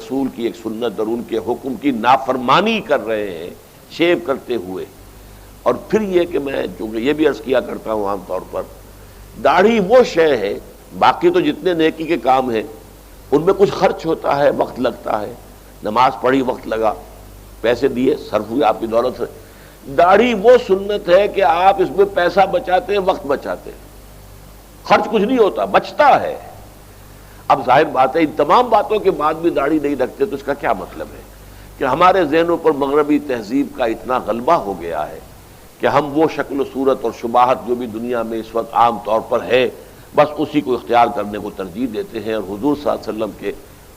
رسول کی ایک سنت اور ان کے حکم کی نافرمانی کر رہے ہیں شیو کرتے ہوئے. اور پھر یہ کہ میں چونکہ یہ بھی عرض کیا کرتا ہوں عام طور پر داڑھی وہ شے ہے، باقی تو جتنے نیکی کے کام ہیں ان میں کچھ خرچ ہوتا ہے، وقت لگتا ہے، نماز پڑھی وقت لگا، پیسے دیے صرف ہوئے آپ کی دولت سے. داڑھی وہ سنت ہے کہ آپ اس میں پیسہ بچاتے ہیں، وقت بچاتے ہیں، خرچ کچھ نہیں ہوتا، بچتا ہے. اب ظاہر بات ہے ان تمام باتوں کے بعد بھی داڑھی نہیں رکھتے تو اس کا کیا مطلب ہے کہ ہمارے ذہنوں پر مغربی تہذیب کا اتنا غلبہ ہو گیا ہے کہ ہم وہ شکل و صورت اور شباہت جو بھی دنیا میں اس وقت عام طور پر ہے بس اسی کو اختیار کرنے کو ترجیح دیتے ہیں اور حضور صلی اللہ علیہ وسلم کے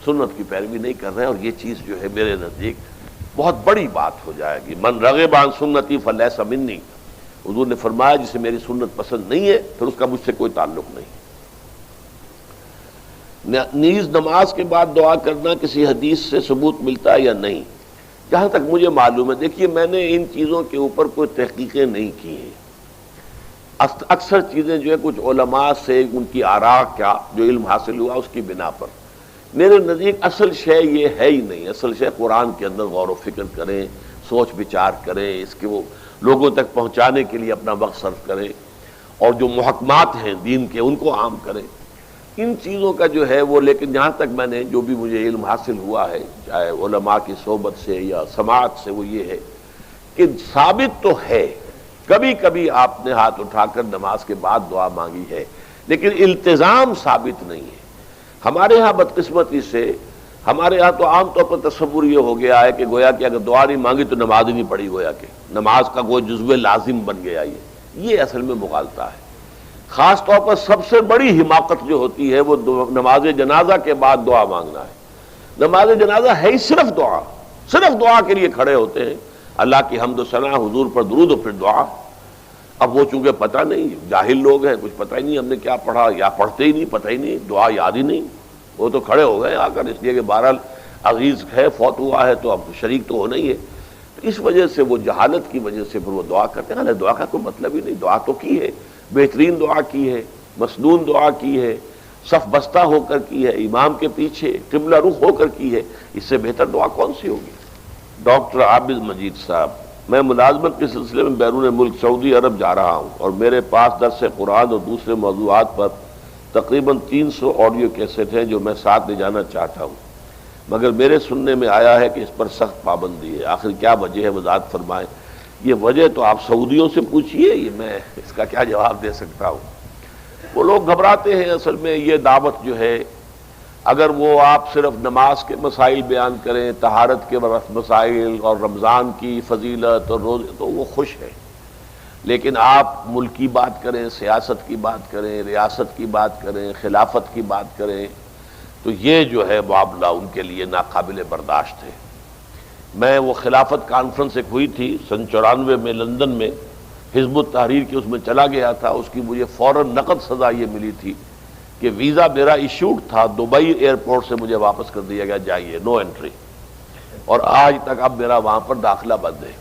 سنت کی پیروی نہیں کر رہے ہیں. اور یہ چیز جو ہے میرے نزدیک بہت بڑی بات ہو جائے گی. من رغب عن سنتی فلیس منی، حضور نے فرمایا جسے میری سنت پسند نہیں ہے پھر اس کا مجھ سے کوئی تعلق نہیں. نیز نماز کے بعد دعا کرنا کسی حدیث سے ثبوت ملتا ہے یا نہیں؟ جہاں تک مجھے معلوم ہے، دیکھیے میں نے ان چیزوں کے اوپر کوئی تحقیقیں نہیں کی ہیں. اکثر چیزیں جو ہے کچھ علماء سے ان کی آراء کا جو علم حاصل ہوا اس کی بنا پر. میرے نزدیک اصل شے یہ ہے ہی نہیں. اصل شے قرآن کے اندر غور و فکر کریں، سوچ بچار کریں، اس کے وہ لوگوں تک پہنچانے کے لیے اپنا وقت صرف کریں اور جو محکمات ہیں دین کے ان کو عام کریں. ان چیزوں کا جو ہے وہ، لیکن جہاں تک میں نے جو بھی مجھے علم حاصل ہوا ہے چاہے علماء کی صحبت سے یا سماعت سے، وہ یہ ہے کہ ثابت تو ہے کبھی کبھی آپ نے ہاتھ اٹھا کر نماز کے بعد دعا مانگی ہے، لیکن التزام ثابت نہیں ہے. ہمارے ہاں بدقسمتی سے ہمارے ہاں تو عام طور پر تصور یہ ہو گیا ہے کہ گویا کہ اگر دعا نہیں مانگی تو نماز ہی نہیں پڑھی، گویا کہ نماز کا کوئی جزو لازم بن گیا. یہ اصل میں مغالطہ ہے. خاص طور پر سب سے بڑی حماقت جو ہوتی ہے وہ نماز جنازہ کے بعد دعا مانگنا ہے. نماز جنازہ ہے ہی صرف دعا، صرف دعا کے لیے کھڑے ہوتے ہیں، اللہ کی حمد و ثنا، حضور پر درود و پھر دعا. اب وہ چونکہ پتہ نہیں، جاہل لوگ ہیں، کچھ پتہ ہی نہیں ہم نے کیا پڑھا یا پڑھتے ہی نہیں، پتہ ہی نہیں، دعا یاد ہی نہیں، وہ تو کھڑے ہو گئے آ کر اس لیے کہ بہرحال عزیز ہے فوت ہوا ہے تو اب شریک تو ہونا ہی ہے. تو اس وجہ سے وہ جہالت کی وجہ سے پھر وہ دعا کرتے ہیں. دعا کا کوئی مطلب ہی نہیں. دعا تو کی ہے، بہترین دعا کی ہے، مسنون دعا کی ہے، صف بستہ ہو کر کی ہے، امام کے پیچھے قبلہ رخ ہو کر کی ہے. اس سے بہتر دعا کون سی ہوگی؟ ڈاکٹر عابد مجید صاحب، میں ملازمت کے سلسلے میں بیرون ملک سعودی عرب جا رہا ہوں اور میرے پاس درس قرآن اور دوسرے موضوعات پر تقریباً 300 آڈیو کیسٹ ہیں جو میں ساتھ لے جانا چاہتا ہوں، مگر میرے سننے میں آیا ہے کہ اس پر سخت پابندی ہے. آخر کیا وجہ ہے، وضاحت فرمائیں. یہ وجہ تو آپ سعودیوں سے پوچھیے، یہ میں اس کا کیا جواب دے سکتا ہوں. وہ لوگ گھبراتے ہیں. اصل میں یہ دعوت جو ہے اگر وہ آپ صرف نماز کے مسائل بیان کریں، طہارت کے مسائل اور رمضان کی فضیلت اور روزے، تو وہ خوش ہے. لیکن آپ ملک کی بات کریں، سیاست کی بات کریں، ریاست کی بات کریں، خلافت کی بات کریں، تو یہ جو ہے معاملہ ان کے لیے ناقابل برداشت ہے. میں وہ خلافت کانفرنس ایک ہوئی تھی سن 94 میں لندن میں، حزب التحریر کی، اس میں چلا گیا تھا. اس کی مجھے فوراً نقد سزا یہ ملی تھی کہ ویزا میرا ایشوڈ تھا، دبئی ایئرپورٹ سے مجھے واپس کر دیا گیا، جائیے نو انٹری، اور آج تک اب میرا وہاں پر داخلہ بند ہے.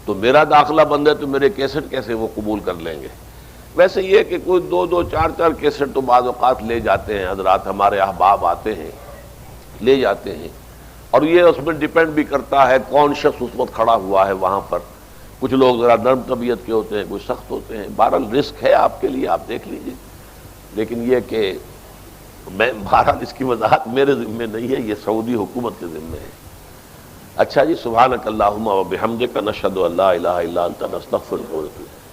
تو میرا داخلہ بند ہے تو میرے کیسٹ کیسے وہ قبول کر لیں گے؟ ویسے یہ کہ کوئی 2 4 کیسٹ تو بعض اوقات لے جاتے ہیں حضرات، ہمارے احباب آتے ہیں لے جاتے ہیں، اور یہ اس میں ڈیپینڈ بھی کرتا ہے کون شخص اس وقت کھڑا ہوا ہے وہاں پر. کچھ لوگ ذرا نرم طبیعت کے ہوتے ہیں، کچھ سخت ہوتے ہیں. بہرحال رسک ہے آپ کے لیے، آپ دیکھ لیجئے. لیکن یہ کہ میں بہرحال اس کی وضاحت میرے ذمہ نہیں ہے، یہ سعودی حکومت کے ذمہ ہے. اچھا جی، سبحانک اللہم و بحمدک، نشہد ان لا الہ الا انت، نستغفرک و نتوب الیک.